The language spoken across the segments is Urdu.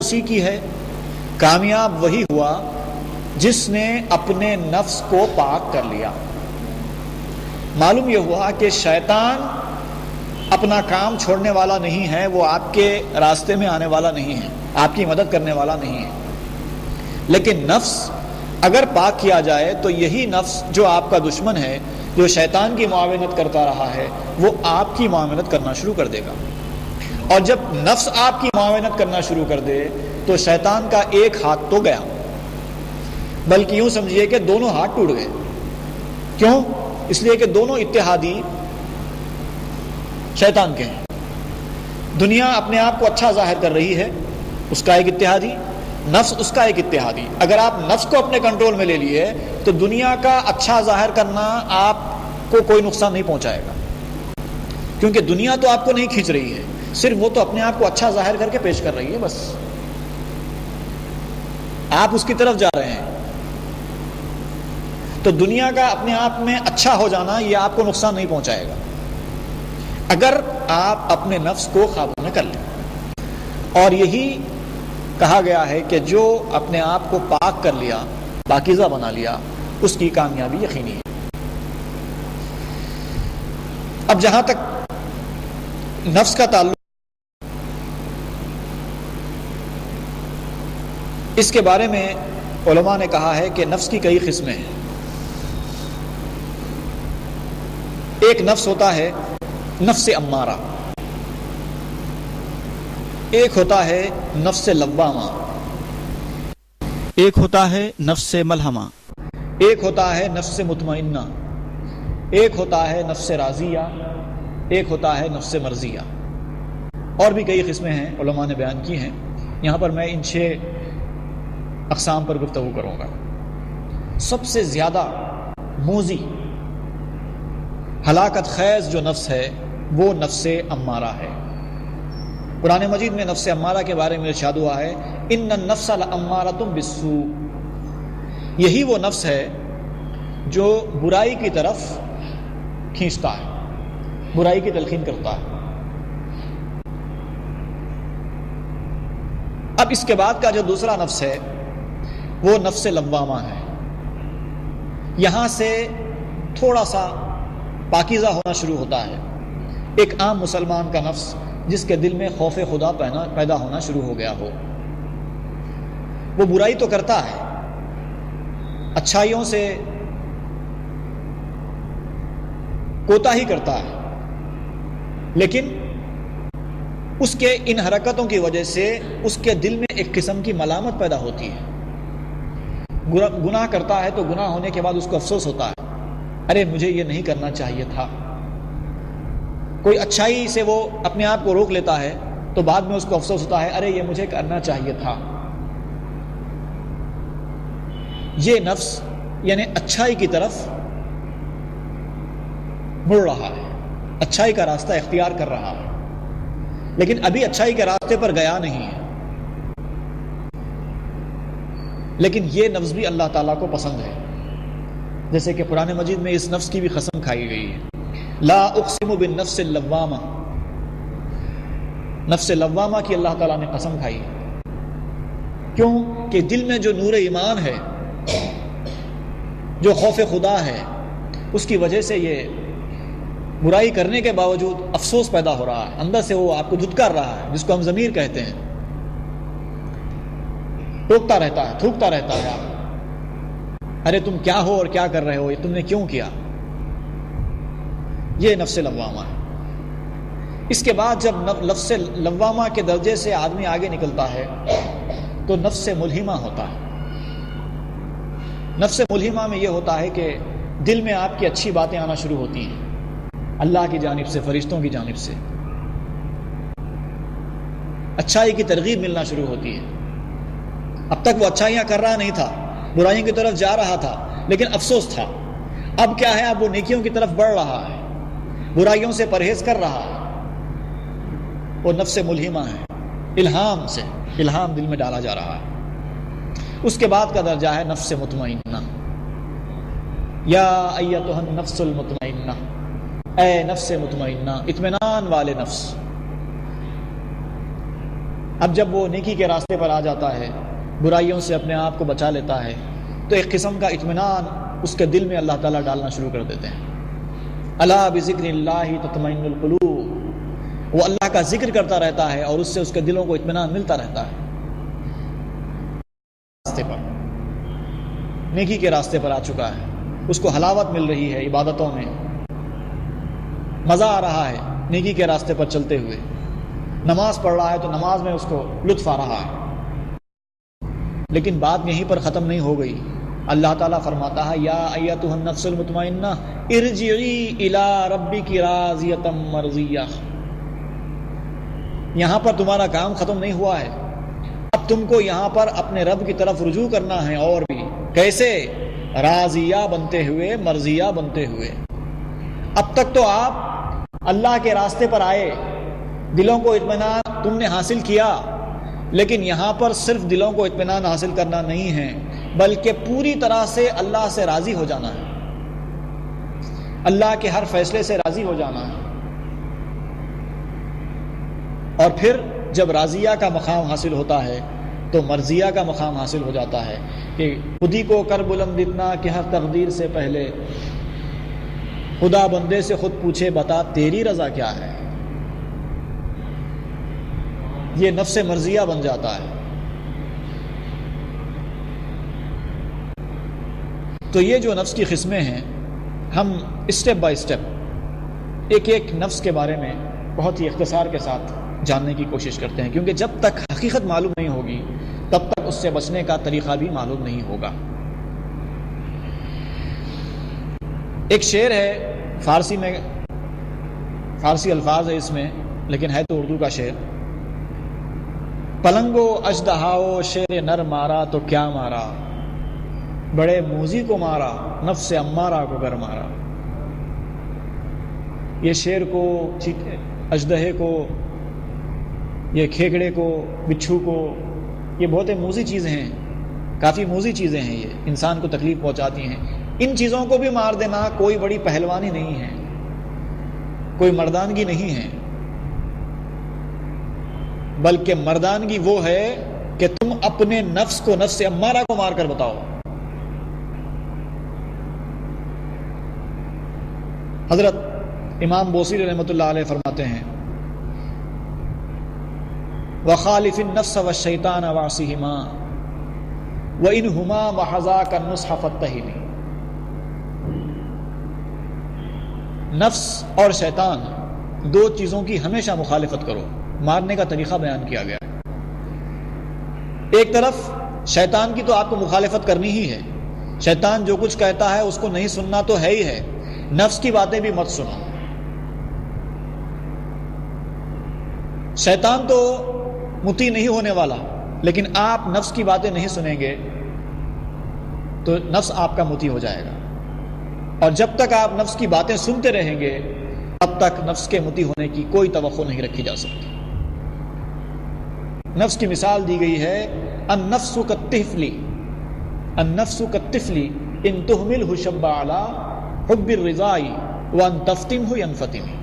اسی کی ہے، کامیاب وہی ہوا جس نے اپنے نفس کو پاک کر لیا۔ معلوم یہ ہوا کہ شیطان اپنا کام چھوڑنے والا نہیں ہے، وہ آپ کے راستے میں آنے والا نہیں ہے، آپ کی مدد کرنے والا نہیں ہے، لیکن نفس اگر پاک کیا جائے تو یہی نفس جو آپ کا دشمن ہے، جو شیطان کی معاونت کرتا رہا ہے، وہ آپ کی معاونت کرنا شروع کر دے گا۔ اور جب نفس آپ کی معاونت کرنا شروع کر دے تو شیطان کا ایک ہاتھ تو گیا، بلکہ یوں سمجھیے کہ دونوں ہاتھ ٹوٹ گئے۔ کیوں؟ اس لیے کہ دونوں اتحادی شیطان کے ہیں۔ دنیا اپنے آپ کو اچھا ظاہر کر رہی ہے، اس کا ایک اتحادی، نفس اس کا ایک اتحادی۔ اگر آپ نفس کو اپنے کنٹرول میں لے لیے تو دنیا کا اچھا ظاہر کرنا آپ کو کوئی نقصان نہیں پہنچائے گا، کیونکہ دنیا تو آپ کو نہیں کھینچ رہی ہے، صرف وہ تو اپنے آپ کو اچھا ظاہر کر کے پیش کر رہی ہے، بس آپ اس کی طرف جا رہے ہیں۔ تو دنیا کا اپنے آپ میں اچھا ہو جانا یہ آپ کو نقصان نہیں پہنچائے گا اگر آپ اپنے نفس کو قابو میں کر لیں۔ اور یہی کہا گیا ہے کہ جو اپنے آپ کو پاک کر لیا، پاکیزہ بنا لیا، اس کی کامیابی یقینی ہے۔ اب جہاں تک نفس کا تعلق، اس کے بارے میں علماء نے کہا ہے کہ نفس کی کئی قسمیں ہیں۔ ایک نفس ہوتا ہے نفس امارہ، ایک ہوتا ہے نفس لوامہ، ایک ہوتا ہے نفس ملہمہ، ایک ہوتا ہے نفس مطمئنہ، ایک ہوتا ہے نفس راضیہ، ایک ہوتا ہے نفس مرضیہ۔ اور بھی کئی قسمیں ہیں، علماء نے بیان کی ہیں، یہاں پر میں ان 6 اقسام پر گفتگو کروں گا۔ سب سے زیادہ موذی، ہلاکت خیز جو نفس ہے وہ نفس امارہ ہے۔ قرآن مجید میں نفس امارہ کے بارے میں ارشاد ہوا ہے، ان النفس لامارۃ بالسوء، یہی وہ نفس ہے جو برائی کی طرف کھینچتا ہے، برائی کی تلقین کرتا ہے۔ اب اس کے بعد کا جو دوسرا نفس ہے وہ نفس لوامہ ہے۔ یہاں سے تھوڑا سا پاکیزہ ہونا شروع ہوتا ہے۔ ایک عام مسلمان کا نفس جس کے دل میں خوف خدا پیدا ہونا شروع ہو گیا ہو، وہ برائی تو کرتا ہے، اچھائیوں سے کوتاہی کرتا ہے، لیکن اس کے ان حرکتوں کی وجہ سے اس کے دل میں ایک قسم کی ملامت پیدا ہوتی ہے۔ گناہ کرتا ہے تو گناہ ہونے کے بعد اس کو افسوس ہوتا ہے، ارے مجھے یہ نہیں کرنا چاہیے تھا۔ کوئی اچھائی سے وہ اپنے آپ کو روک لیتا ہے تو بعد میں اس کو افسوس ہوتا ہے، ارے یہ مجھے کرنا چاہیے تھا۔ یہ نفس یعنی اچھائی کی طرف مڑ رہا ہے، اچھائی کا راستہ اختیار کر رہا ہے، لیکن ابھی اچھائی کے راستے پر گیا نہیں ہے۔ لیکن یہ نفس بھی اللہ تعالیٰ کو پسند ہے، جیسے کہ قرآن مجید میں اس نفس کی بھی قسم کھائی گئی ہے، لا اقسم بالنفس اللوامہ، نفس لوامہ کی اللہ تعالیٰ نے قسم کھائی۔ کیوں؟ کہ دل میں جو نور ایمان ہے، جو خوف خدا ہے، اس کی وجہ سے یہ برائی کرنے کے باوجود افسوس پیدا ہو رہا ہے، اندر سے وہ آپ کو دھتکار رہا ہے، جس کو ہم ضمیر کہتے ہیں، ٹوکتا رہتا ہے، تھوکتا رہتا ہے، آپ ارے تم کیا ہو اور کیا کر رہے ہو، یہ تم نے کیوں کیا۔ یہ نفس لوامہ ہے۔ اس کے بعد جب نفس لوامہ کے درجے سے آدمی آگے نکلتا ہے تو نفس ملہمہ ہوتا ہے۔ نفس ملہمہ میں یہ ہوتا ہے کہ دل میں آپ کی اچھی باتیں آنا شروع ہوتی ہیں، اللہ کی جانب سے، فرشتوں کی جانب سے اچھائی کی ترغیب ملنا شروع ہوتی ہے۔ اب تک وہ اچھائیاں کر رہا نہیں تھا، برائیوں کی طرف جا رہا تھا، لیکن افسوس تھا۔ اب کیا ہے، اب وہ نیکیوں کی طرف بڑھ رہا ہے، برائیوں سے پرہیز کر رہا ہے۔ وہ نفس ملہمہ ہے، الہام سے، الہام دل میں ڈالا جا رہا ہے۔ اس کے بعد کا درجہ ہے نفس مطمئنہ، یا ایتھا النفس المطمئنہ، اے نفس مطمئنہ، اطمینان والے نفس۔ اب جب وہ نیکی کے راستے پر آ جاتا ہے، برائیوں سے اپنے آپ کو بچا لیتا ہے، تو ایک قسم کا اطمینان اس کے دل میں اللہ تعالیٰ ڈالنا شروع کر دیتے ہیں۔ الا بذکر اللہ تطمئن القلوب، وہ اللہ کا ذکر کرتا رہتا ہے اور اس سے اس کے دلوں کو اطمینان ملتا رہتا ہے۔ راستے پر، نیکی کے راستے پر آ چکا ہے، اس کو حلاوت مل رہی ہے عبادتوں میں، مزہ آ رہا ہے نیکی کے راستے پر چلتے ہوئے، نماز پڑھ رہا ہے تو نماز میں اس کو لطف آ رہا ہے۔ لیکن بات یہیں پر ختم نہیں ہو گئی۔ اللہ تعالیٰ فرماتا ہے یا ایتھا النفس المطمئنہ ارجعی الی ربک راضیۃ مرضیہ، یہاں پر تمہارا کام ختم نہیں ہوا ہے، اب تم کو یہاں پر اپنے رب کی طرف رجوع کرنا ہے، اور بھی کیسے؟ راضیہ بنتے ہوئے، مرضیہ بنتے ہوئے۔ اب تک تو آپ اللہ کے راستے پر آئے، دلوں کو اطمینان تم نے حاصل کیا، لیکن یہاں پر صرف دلوں کو اطمینان حاصل کرنا نہیں ہے، بلکہ پوری طرح سے اللہ سے راضی ہو جانا ہے، اللہ کے ہر فیصلے سے راضی ہو جانا ہے۔ اور پھر جب راضیہ کا مقام حاصل ہوتا ہے تو مرضیہ کا مقام حاصل ہو جاتا ہے کہ خودی کو کر بلند اتنا کہ ہر تقدیر سے پہلے خدا بندے سے خود پوچھے بتا تیری رضا کیا ہے۔ یہ نفس مرضیہ بن جاتا ہے۔ تو یہ جو نفس کی قسمیں ہیں، ہم اسٹیپ بائی اسٹیپ ایک ایک نفس کے بارے میں بہت ہی اختصار کے ساتھ جاننے کی کوشش کرتے ہیں، کیونکہ جب تک حقیقت معلوم نہیں ہوگی تب تک اس سے بچنے کا طریقہ بھی معلوم نہیں ہوگا۔ ایک شعر ہے فارسی میں، فارسی الفاظ ہے اس میں لیکن ہے تو اردو کا شعر۔ پلنگو اژدہاؤ شیر نر مارا تو کیا مارا، بڑے موذی کو مارا نفس امارہ کو گر مارا۔ یہ شیر کو، اژدہے کو، یہ کھیکڑے کو، بچھو کو، یہ بہت موذی چیزیں ہیں، کافی موذی چیزیں ہیں، یہ انسان کو تکلیف پہنچاتی ہیں۔ ان چیزوں کو بھی مار دینا کوئی بڑی پہلوانی نہیں ہے، کوئی مردانگی نہیں ہے، بلکہ مردانگی وہ ہے کہ تم اپنے نفس کو، نفس امارہ کو مار کر بتاؤ۔ حضرت امام بوصیری رحمۃ اللہ علیہ فرماتے ہیں وَخَالِفِ النَّفْسَ وَالشَّيْطَانَ وَعْصِهِمَا وَإِنْهُمَا وَحَذَاكَ النُّصْحَ فَاتَّهِمِ۔ نفس اور شیطان دو چیزوں کی ہمیشہ مخالفت کرو۔ مارنے کا طریقہ بیان کیا گیا ہے۔ ایک طرف شیطان کی تو آپ کو مخالفت کرنی ہی ہے، شیطان جو کچھ کہتا ہے اس کو نہیں سننا تو ہے ہی ہے، نفس کی باتیں بھی مت سنو۔ شیطان تو مطیع نہیں ہونے والا، لیکن آپ نفس کی باتیں نہیں سنیں گے تو نفس آپ کا مطیع ہو جائے گا، اور جب تک آپ نفس کی باتیں سنتے رہیں گے تب تک نفس کے مطیع ہونے کی کوئی توقع نہیں رکھی جا سکتی۔ نفس کی مثال دی گئی ہے النفس کالطفل، النفس کالطفل ان تهملہ شب علی حب الرضاء وان تفتنہ ینفتن۔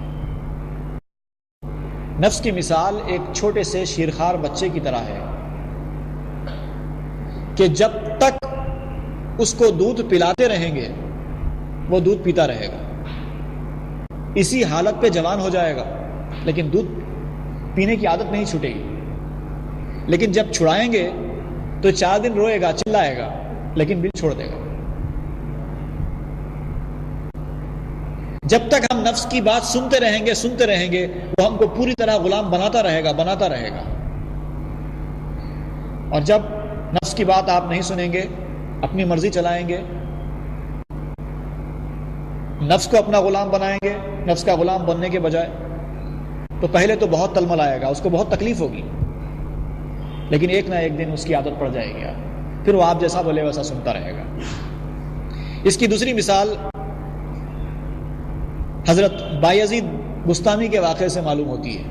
نفس کی مثال ایک چھوٹے سے شیرخوار بچے کی طرح ہے کہ جب تک اس کو دودھ پلاتے رہیں گے وہ دودھ پیتا رہے گا، اسی حالت پہ جوان ہو جائے گا، لیکن دودھ پینے کی عادت نہیں چھوٹے گی۔ لیکن جب چھڑائیں گے تو 4 دن روئے گا، چلائے گا، لیکن بل چھوڑ دے گا۔ جب تک ہم نفس کی بات سنتے رہیں گے وہ ہم کو پوری طرح غلام بناتا رہے گا، اور جب نفس کی بات آپ نہیں سنیں گے، اپنی مرضی چلائیں گے، نفس کو اپنا غلام بنائیں گے، نفس کا غلام بننے کے بجائے، تو پہلے تو بہت تلمل آئے گا، اس کو بہت تکلیف ہوگی، لیکن ایک نہ ایک دن اس کی عادت پڑ جائے گی، پھر وہ آپ جیسا بولے ویسا سنتا رہے گا۔ اس کی دوسری مثال حضرت بایزید بستامی کے واقعے سے معلوم ہوتی ہے۔